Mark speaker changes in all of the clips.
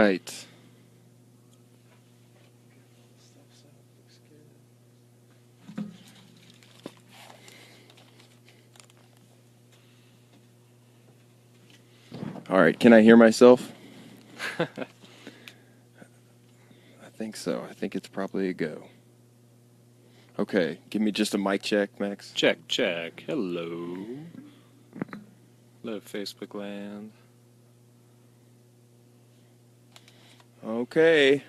Speaker 1: right. All right, can I hear myself? I think so. I think it's probably a go. Okay, give me just a mic check, Max.
Speaker 2: Check. Hello. Hello, Facebook land.
Speaker 1: Okay.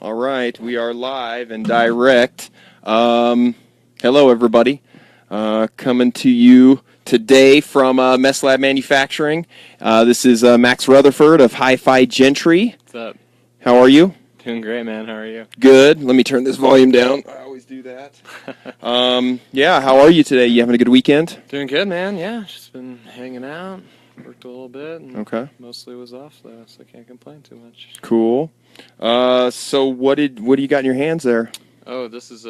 Speaker 1: All right, we are live and direct. Hello, everybody. Coming to you today from Mess Lab Manufacturing. This is Max Rutherford of Hi-Fi Gentry.
Speaker 2: What's up?
Speaker 1: How are you?
Speaker 2: Doing great, man. How are you?
Speaker 1: Good. Let me turn this volume down. I always do that. Yeah, how are you today? You having a good weekend?
Speaker 2: Doing good, man. Yeah, just been hanging out. Worked a little bit. And
Speaker 1: Okay.
Speaker 2: Mostly was off, though, so I can't complain too much.
Speaker 1: Cool. So what do you got in your hands there?
Speaker 2: Oh, this is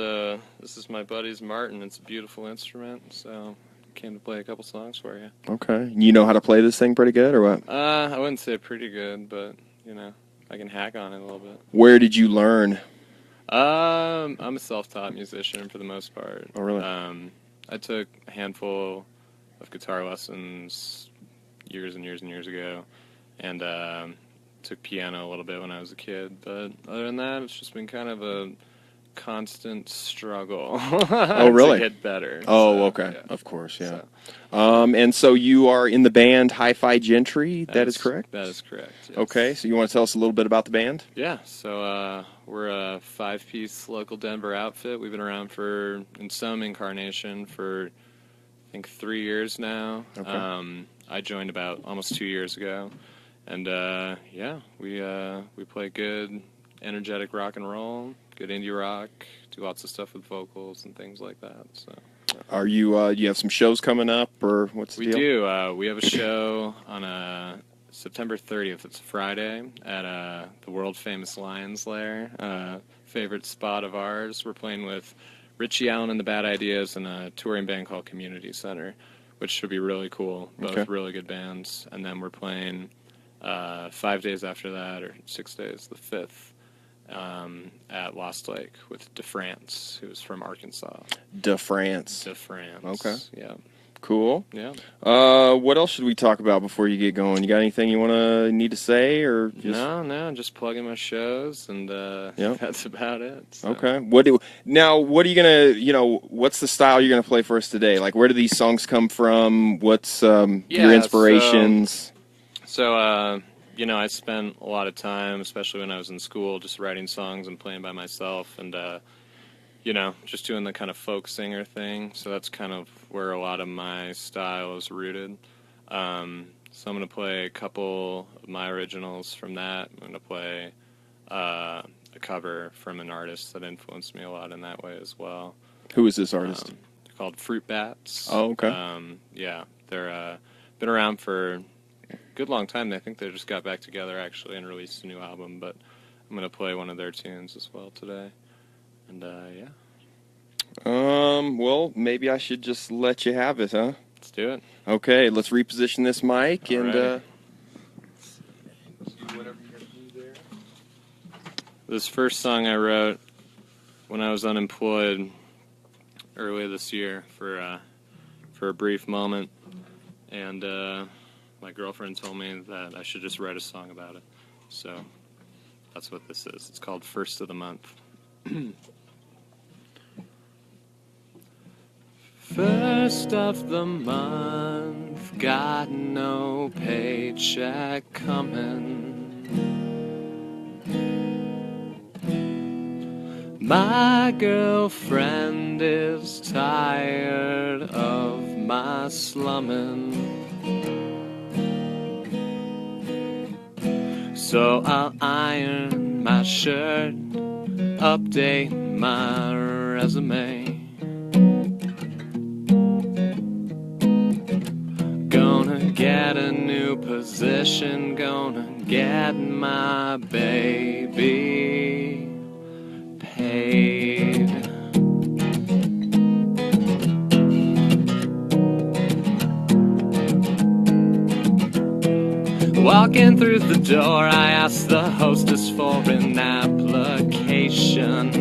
Speaker 2: my buddy's Martin. It's a beautiful instrument, so came to play a couple songs for you.
Speaker 1: Okay. You know how to play this thing pretty good, or what?
Speaker 2: I wouldn't say pretty good, but I can hack on it a little bit.
Speaker 1: Where did you learn?
Speaker 2: I'm a self-taught musician for the most part.
Speaker 1: Oh, really?
Speaker 2: I took a handful of guitar lessons years and years and years ago, and took piano a little bit when I was a kid. But other than that, it's just been kind of a constant struggle.
Speaker 1: Oh, really?
Speaker 2: To get better.
Speaker 1: Oh,
Speaker 2: So,
Speaker 1: okay.
Speaker 2: yeah.
Speaker 1: Of course, yeah.
Speaker 2: So.
Speaker 1: And so you are in the band Hi-Fi Gentry, that is correct?
Speaker 2: That is correct, yes.
Speaker 1: Okay, so you want to tell us a little bit about the band?
Speaker 2: Yeah, so we're a 5-piece local Denver outfit. We've been around in some incarnation for, I think, 3 years now.
Speaker 1: Okay.
Speaker 2: I joined about almost 2 years ago. And, yeah, we play good, energetic rock and roll, good indie rock, do lots of stuff with vocals and things like that, so...
Speaker 1: Are you you have some shows coming up, or what's the deal?
Speaker 2: We do. We have a show on September 30th. It's a Friday at the world-famous Lions Lair, favorite spot of ours. We're playing with Richie Allen and the Bad Ideas and a touring band called Community Center, which should be really cool. Both really good bands. And then we're playing 5 days after that, or 6 days, the 5th. At Lost Lake with DeFrance, who's from Arkansas.
Speaker 1: DeFrance. Okay.
Speaker 2: Yeah.
Speaker 1: Cool.
Speaker 2: Yeah.
Speaker 1: What else should we talk about before you get going? You got anything you need to say, or just...
Speaker 2: No, just plugging my shows, and that's about it. So.
Speaker 1: Okay. What are you gonna, what's the style you're gonna play for us today? Like, where do these songs come from? What's your inspirations?
Speaker 2: So I spent a lot of time, especially when I was in school, just writing songs and playing by myself, and just doing the kind of folk singer thing. So that's kind of where a lot of my style is rooted. So I'm going to play a couple of my originals from that. I'm going to play a cover from an artist that influenced me a lot in that way as well.
Speaker 1: Who is this artist?
Speaker 2: They're called Fruit Bats.
Speaker 1: Oh, okay.
Speaker 2: Yeah, they're been around for a good long time. I think they just got back together, actually, and released a new album, but I'm going to play one of their tunes as well today. And, yeah.
Speaker 1: Well, maybe I should just let you have it, huh?
Speaker 2: Let's do it.
Speaker 1: Okay, let's reposition this mic and do whatever you gotta do there.
Speaker 2: This first song I wrote when I was unemployed early this year for a brief moment, and my girlfriend told me that I should just write a song about it. So that's what this is. It's called First of the Month. First of the month, got no paycheck coming. My girlfriend is tired of my slumming. So I'll iron my shirt, update my resume. Gonna get a new position, gonna get my baby paid. Well, Walking through the door, I asked the hostess for an application.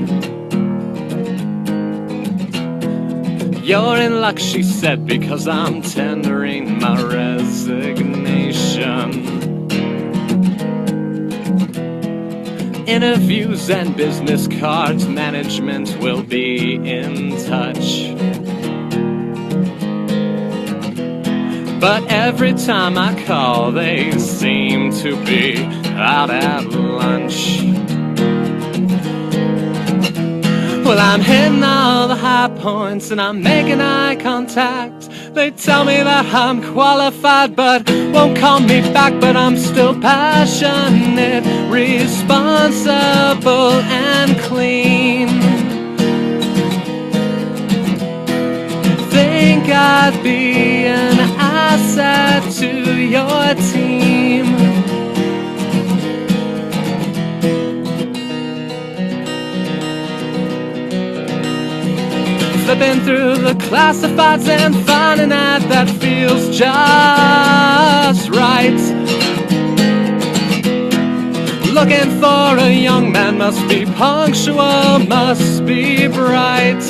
Speaker 2: You're in luck, she said, because I'm tendering my resignation. Interviews and business cards, management will be in touch. But every time I call, they seem to be out at lunch. Well, I'm hitting all the high points and I'm making eye contact. They tell me that I'm qualified but won't call me back. But I'm still passionate, responsible and clean. Think I'd be an asset to your team. Flipping through the classifieds and finding an ad that feels just right. Looking for a young man, must be punctual, must be bright.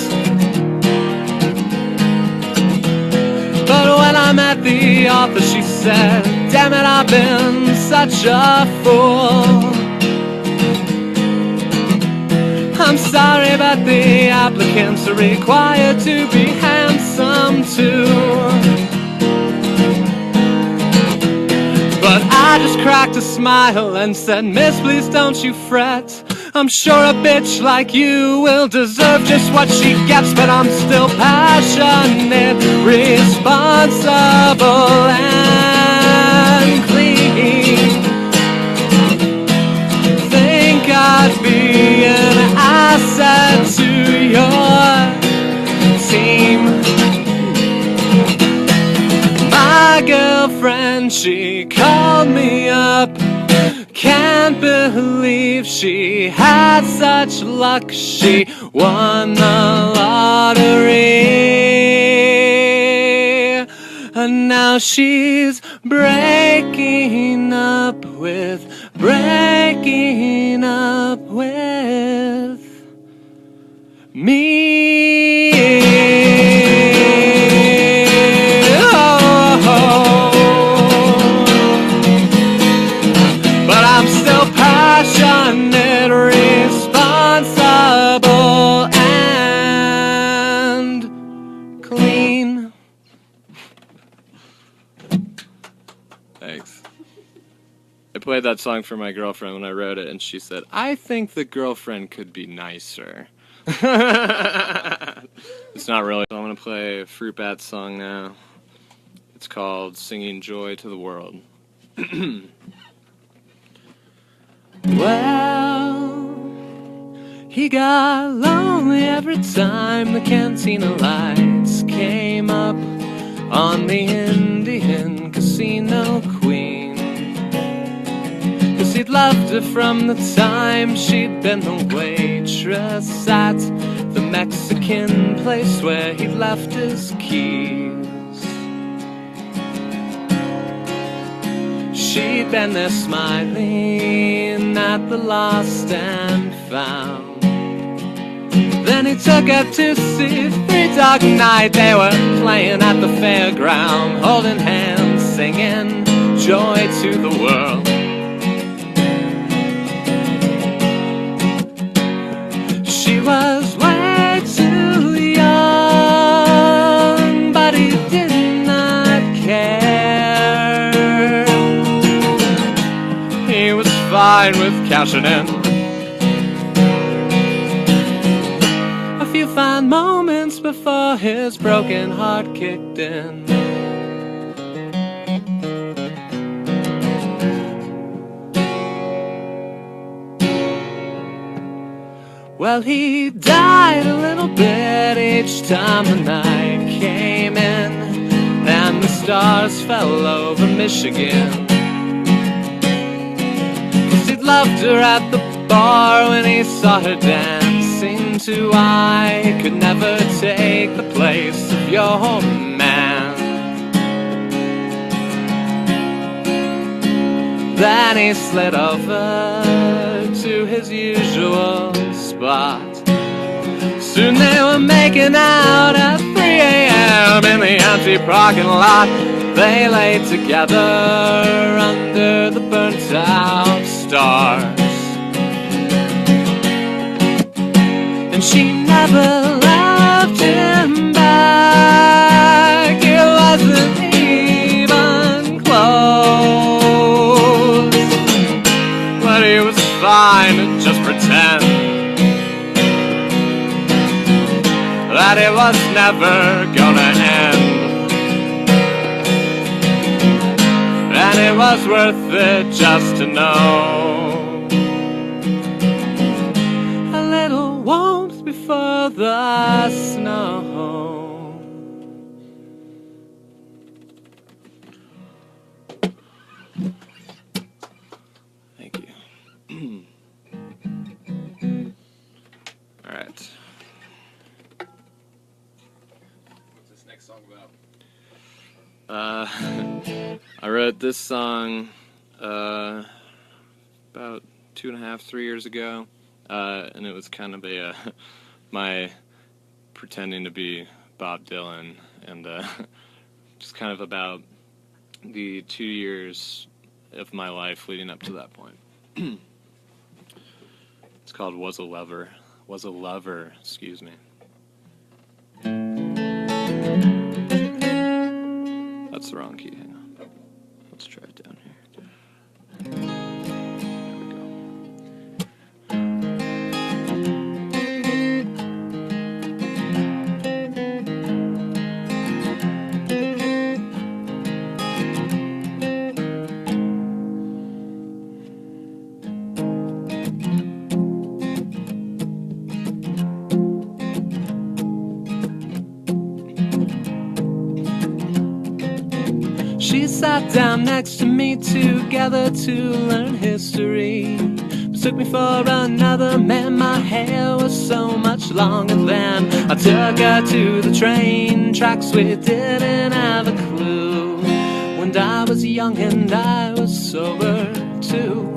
Speaker 2: But when I met the author, she said, damn it, I've been such a fool. I'm sorry, but the applicants are required to be handsome too. But I just cracked a smile and said, miss, please don't you fret. I'm sure a bitch like you will deserve just what she gets. But I'm still passionate, responsible and clean. Think I'd be an asset to your team. My girlfriend, she called me up. Can't believe she had such luck. She won the lottery. And now she's breaking up with me. But I'm still passionate, responsible and clean. Thanks. I played that song for my girlfriend when I wrote it, and she said, I think the girlfriend could be nicer. It's not really. So I'm going to play a Fruit Bat song now. It's called Singing Joy to the World. Well, he got lonely every time the cantina lights came up on the Indian Casino Queen. 'Cause he'd loved her from the time she'd been the waitress at the Mexican place where he'd left his keys. She'd been there smiling at the lost and found. Then he took her to see Three Dog Night. They were playing at the fairground, holding hands, singing joy to the world. She was way too young, but he did not care. He was fine with cashing in a few fine moments before his broken heart kicked in. Well, he died a little bit each time the night came in and the stars fell over Michigan. 'Cause he'd loved her at the bar when he saw her dancing to I Could Never Take the Place of Your Man. Then he slid over to his usual spot. Soon they were making out at 3 a.m. in the empty parking lot. They lay together under the burnt out stars. And she never loved him back. It wasn't even close. But he was fine to just pretend that it was never gonna end. And it was worth it just to know a little warmth before the snow. Thank you. All right. What's this next song about? I wrote this song about 2.5, 3 years ago, and it was kind of my pretending to be Bob Dylan, and just kind of about the 2 years of my life leading up to that point. It's called Was a Lover, excuse me. That's the wrong key, hang on. Let's try it down here. There we go. She sat down next to me together to learn history. Took me for another man, my hair was so much longer then. I took her to the train tracks, we didn't have a clue. When I was young and I was sober too.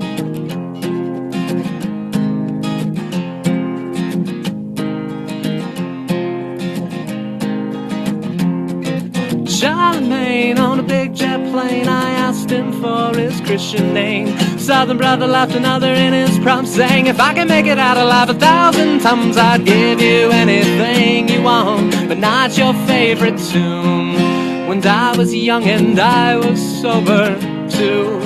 Speaker 2: Charlemagne on a big jet plane, I asked him for his Christian name. Southern brother laughed, another in his prompt sang, if I can make it out alive 1,000 times, I'd give you anything you want, but not your favorite tune. When I was young and I was sober too.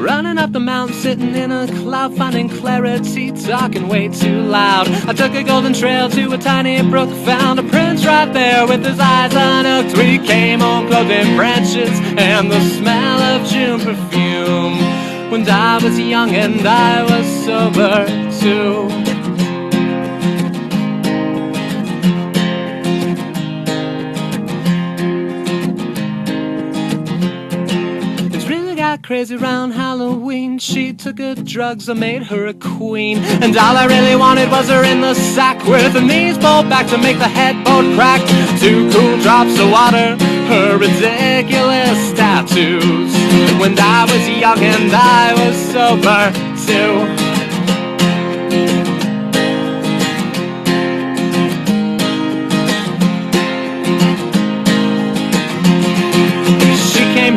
Speaker 2: Running up the mountain, sitting in a cloud, finding clarity, talking way too loud. I took a golden trail to a tiny brook, found a prince right there with his eyes unhooked. We came on clothed in branches and the smell of June perfume. When I was young and I was sober too. Crazy round Halloween, she took her drugs, I made her a queen. And all I really wanted was her in the sack, with her knees pulled back to make the headboard crack. 2 cool drops of water, her ridiculous tattoos. When I was young and I was sober too.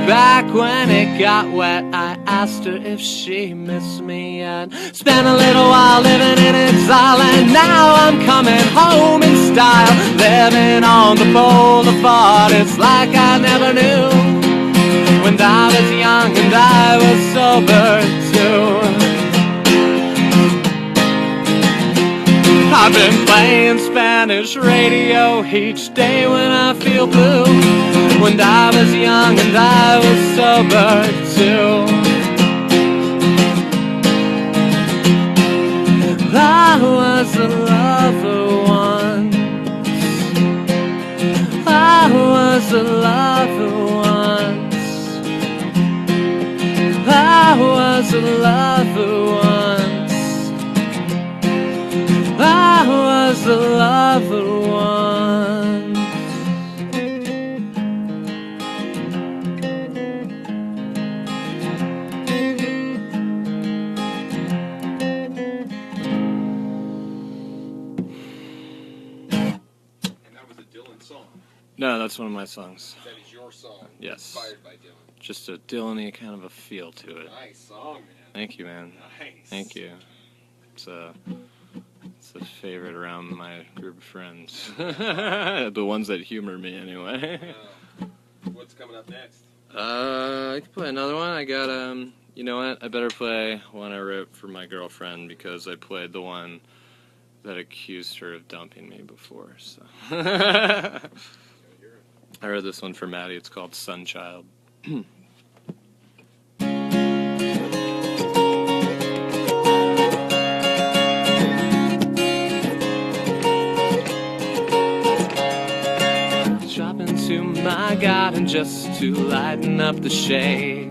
Speaker 2: Back when it got wet, I asked her if she missed me yet. Spent a little while living in exile, and now I'm coming home in style. Living on the boulevard, it's like I never knew. When I was young and I was sober too. I've been playing Spanish radio each day when I feel blue. When I was young and I was sober too. I was a lover once. I was a lover once. I was a lover once. I was a lover. that's one of my songs.
Speaker 1: That is your song.
Speaker 2: Yes.
Speaker 1: Inspired by Dylan.
Speaker 2: Just a Dylan-y kind of a feel to it.
Speaker 1: Nice song, man.
Speaker 2: Thank you, man.
Speaker 1: Nice.
Speaker 2: Thank you. It's a favorite around my group of friends. The ones that humor me, anyway.
Speaker 1: What's coming up next?
Speaker 2: I can play another one. I got, you know what? I better play one I wrote for my girlfriend because I played the one that accused her of dumping me before, so. I wrote this one for Maddie. It's called Sunchild. Drop into my garden just to lighten up the shade.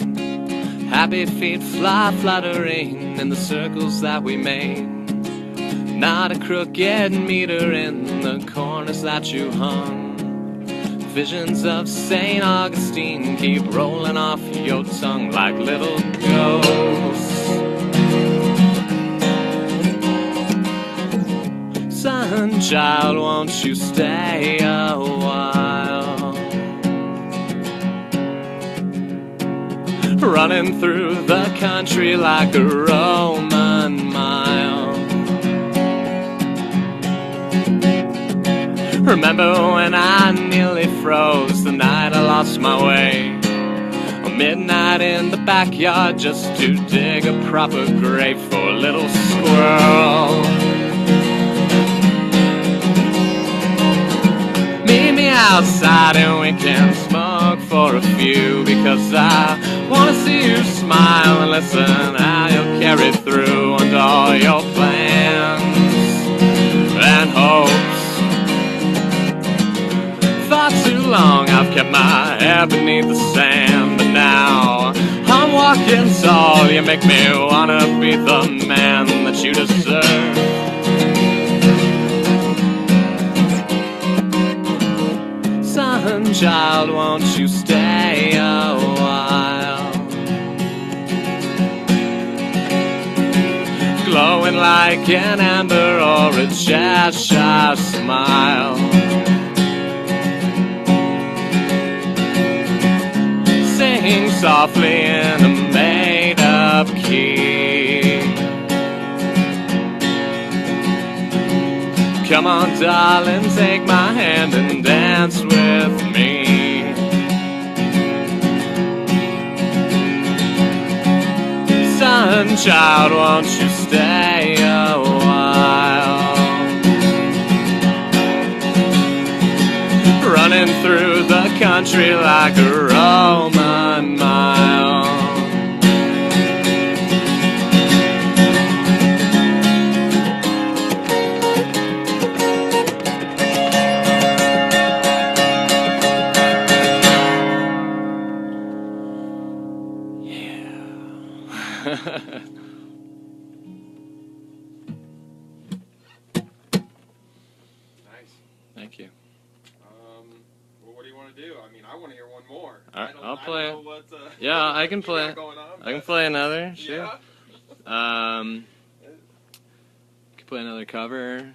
Speaker 2: Happy feet fly fluttering in the circles that we made. Not a crooked meter in the corners that you hung. Visions of St. Augustine keep rolling off your tongue like little ghosts. Sunchild, won't you stay a while? Running through the country like a Roman mile. Remember when I nearly froze the night I lost my way? Midnight in the backyard just to dig a proper grave for a little squirrel. Meet me outside and we can smoke for a few, because I wanna see you smile and listen how you'll carry through on all your plans and hopes. For too long I've kept my head beneath the sand, but now I'm walking tall. You make me wanna be the man that you deserve. Sunchild, won't you stay a while? Glowing like an ember or a Cheshire smile. Sing softly in a made-up key. Come on, darling, take my hand and dance with me. Sunchild, won't you stay a while? Running through the country like a Roman mile.
Speaker 1: Nice.
Speaker 2: Thank you.
Speaker 1: Well, what do you want to do? I mean, I want to hear one more.
Speaker 2: All right, I'll play.
Speaker 1: I don't know what,
Speaker 2: Yeah, I can
Speaker 1: what you
Speaker 2: play.
Speaker 1: got going on,
Speaker 2: I can
Speaker 1: but-
Speaker 2: play another. Sure.
Speaker 1: Yeah.
Speaker 2: Can play another cover.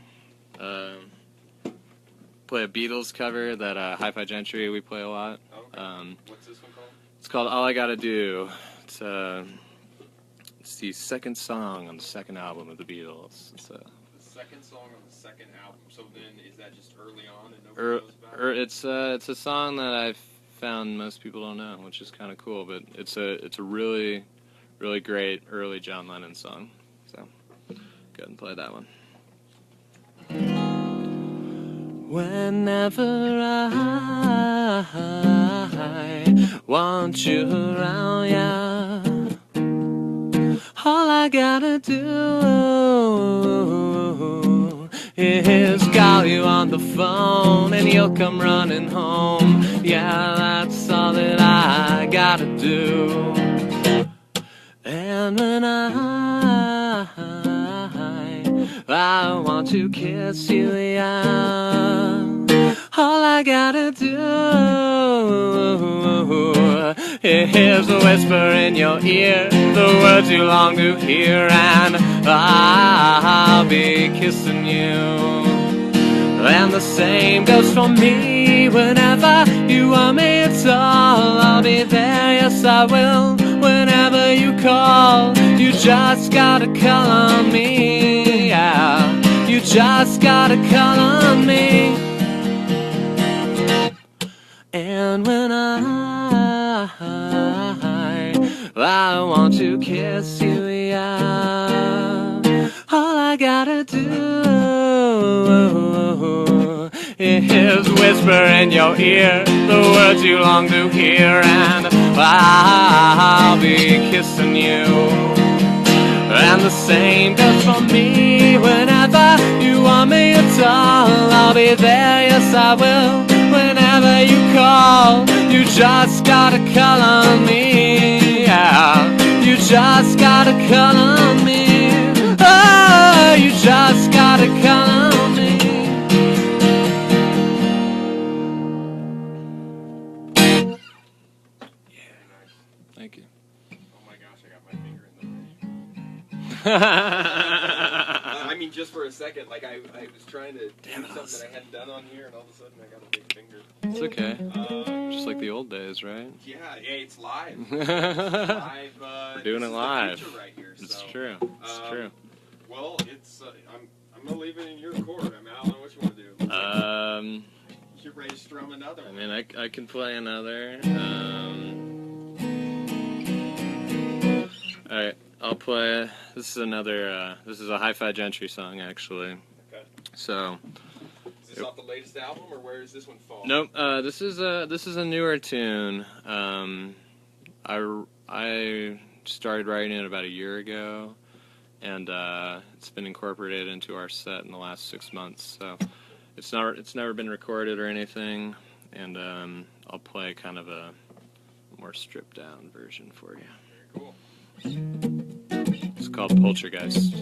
Speaker 2: Play a Beatles cover that Hi-Fi Gentry we play a lot.
Speaker 1: Okay. What's this one called?
Speaker 2: It's called All I Gotta Do. It's the second song on the second album of the Beatles. It's
Speaker 1: The second song on the second album. So then, is that just early on and nobody knows about it?
Speaker 2: it's a song that I've found most people don't know, which is kind of cool. But it's a really great early John Lennon song. So go ahead and play that one. Whenever I want you around, yeah, all I gotta do is call you on the phone and you'll come running home. Yeah, that's all that I gotta do. And when I want to kiss you, yeah, all I gotta do is whisper in your ear the words you long to hear, and I'll be kissing you And the same goes for me. Whenever you want me at all, I'll be there, yes I will. Whenever you call, you just gotta call on me, yeah. You just gotta call on me. And when I want to kiss you, yeah, all I gotta do is whisper in your ear the words you long to hear, and I'll be kissing you. And the same goes for me. Whenever you want me at all, I'll be there, yes I will. Whenever you call, you just gotta call on me, yeah. You just gotta call on me. Oh, you just gotta call on me. Yeah, nice. Thank you.
Speaker 1: Oh my gosh, I got my finger in the I mean, just for a second, like I was trying to do something that I hadn't done on here, and all of a sudden I got a big finger.
Speaker 2: It's okay. Just like the old days, right?
Speaker 1: Yeah, it's live. It's live.
Speaker 2: We're doing it live.
Speaker 1: Right here,
Speaker 2: it's
Speaker 1: so.
Speaker 2: True. It's true.
Speaker 1: Well, it's I'm gonna leave it in your court. I mean, I don't know what you want to do. You're ready to strum another one.
Speaker 2: I mean, I can play another. All right. I'll play. This is another. This is a Hi-Fi Gentry song, actually.
Speaker 1: Okay.
Speaker 2: So.
Speaker 1: Is this off the latest album, or where does this one fall?
Speaker 2: Nope. This is a newer tune. I started writing it about a year ago, and it's been incorporated into our set in the last 6 months. So it's never been recorded or anything, and I'll play kind of a more stripped down version for you.
Speaker 1: Very cool.
Speaker 2: It's called Poltergeist.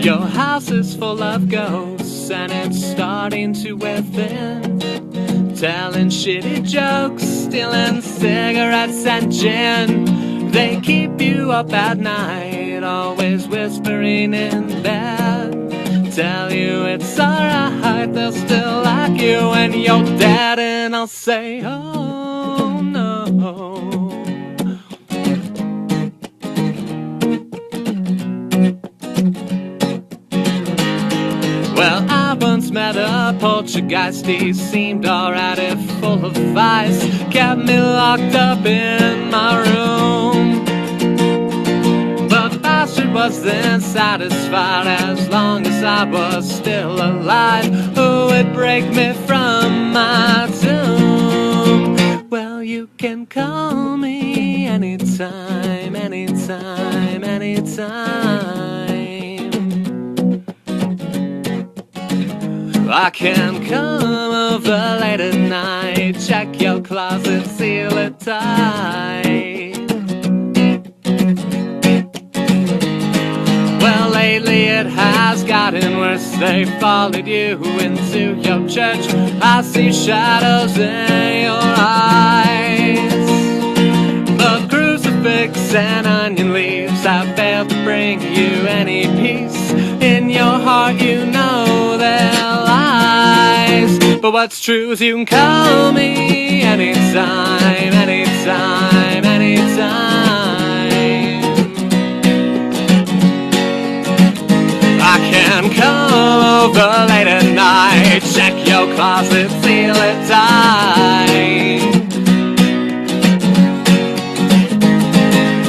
Speaker 2: Your house is full of ghosts, and it's starting to wear thin. Telling shitty jokes, stealing cigarettes and gin. They keep you up at night, always whispering in bed. Tell you it's alright, they'll still like you when you're dead. And I'll say, oh no. Well, I once met a poltergeist. He seemed alright if full of vice. Kept me locked up in my room, but bastard wasn't satisfied as long as I was still alive. Who would break me from my tomb? Well, you can call me anytime, anytime, anytime. I can come over late at night, check your closet, seal it tight. Well, lately it has gotten worse. They followed you into your church. I see shadows in your eyes. The crucifix and onion leaves have failed to bring you any peace. In your heart you know they're lies, but what's true is you can call me anytime, anytime, anytime. I can come over late at night, check your closet, seal it tight.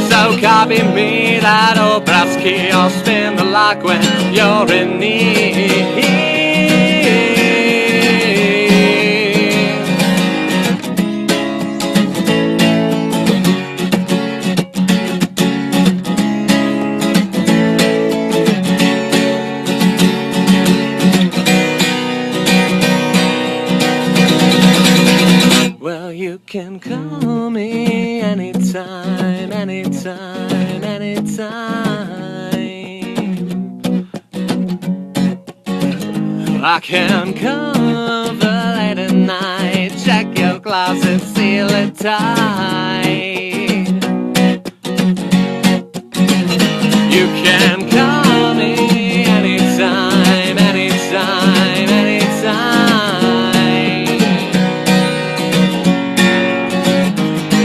Speaker 2: So copy me that old brass key, or spin the lock when you're in need. Well, you can call me anytime, anytime, anytime. I can cover late at night, check your closet, seal it tight. You can call me anytime, anytime, anytime.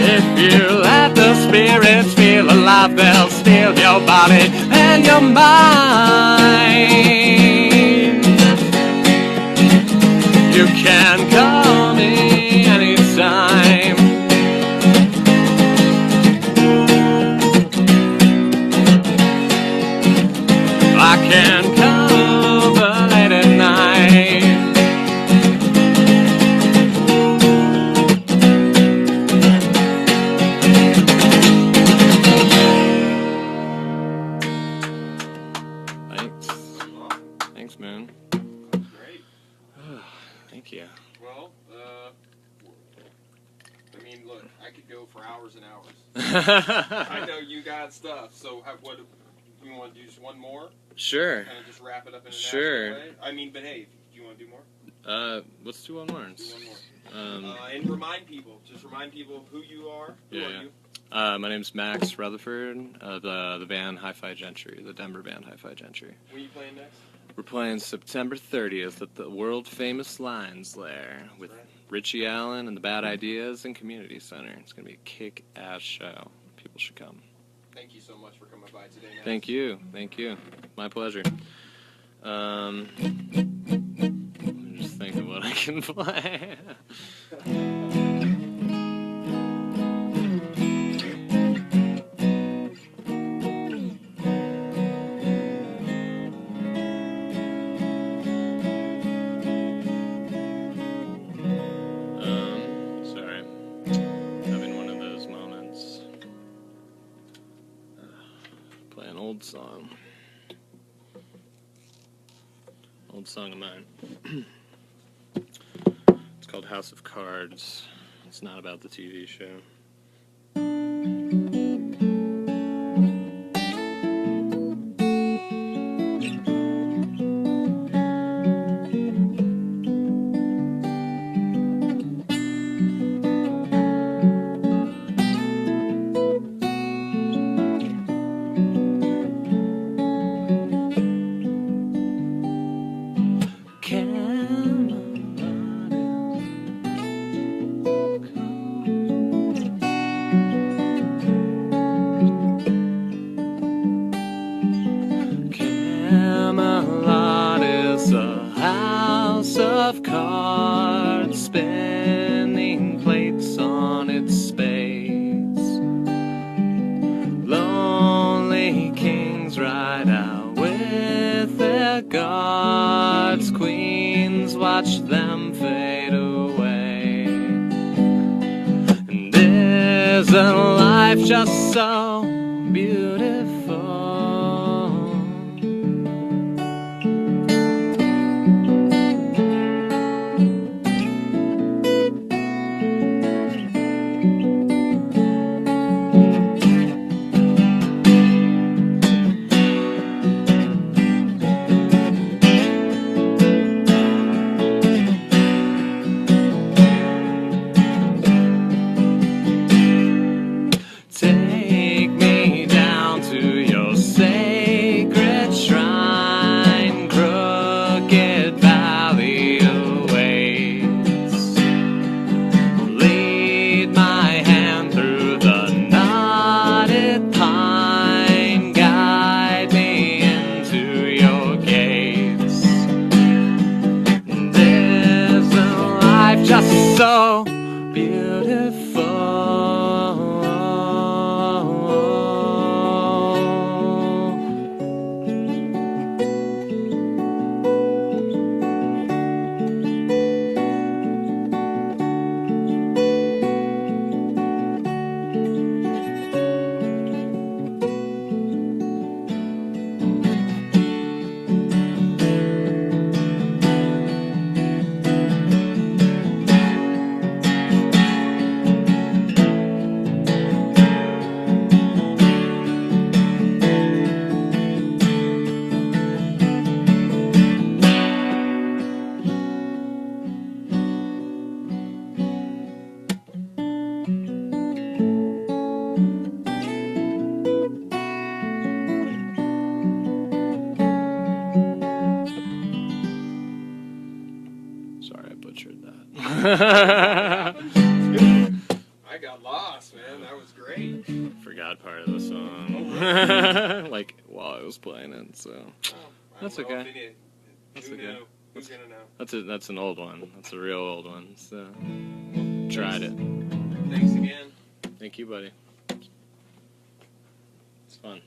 Speaker 2: If you let the spirits feel alive, they'll steal your body and your mind. You can call me anytime. I can cover late at night. Thanks. Thanks, man.
Speaker 1: Great.
Speaker 2: Thank you.
Speaker 1: Well, I mean, look, I could go for hours and hours. I know you got stuff, so what you want to do? Just one more?
Speaker 2: Sure.
Speaker 1: Kind of just wrap it up in a
Speaker 2: Sure.
Speaker 1: natural way? I mean, but hey, do you want to do more?
Speaker 2: Let's do one more.
Speaker 1: Do one more. And remind people who you are. Who are you?
Speaker 2: My name's Max Rutherford of the band Hi-Fi Gentry, the Denver band Hi-Fi Gentry.
Speaker 1: When are you playing next?
Speaker 2: We're playing September 30th at the world-famous Lions Lair with Richie Allen and the Bad Ideas and Community Center. It's going to be a kick-ass show. People should come.
Speaker 1: Thank you so much for coming by today, Max.
Speaker 2: Thank you. Thank you. My pleasure. I'm just thinking what I can play. Sorry. Having one of those moments. Play an old song. Old song of mine. It's called House of Cards. It's not about the TV show. Camelot is a house of cards, spinning plates on its spades. Lonely kings ride out with their guards, queens watch them fade away. And isn't life just so beautiful? Take me down to your sacred shrine, crooked valley awaits. Lead my hand through the knotted pine, guide me into your gates. There's a life just so beautiful.
Speaker 1: I got lost, man. That was great.
Speaker 2: Forgot part of the song.
Speaker 1: Oh, really?
Speaker 2: Like, while I was playing it, so. That's okay. That's okay.
Speaker 1: Who's gonna know?
Speaker 2: That's an old one. That's a real old one, so. Tried it.
Speaker 1: Thanks again.
Speaker 2: Thank you, buddy. It's fun.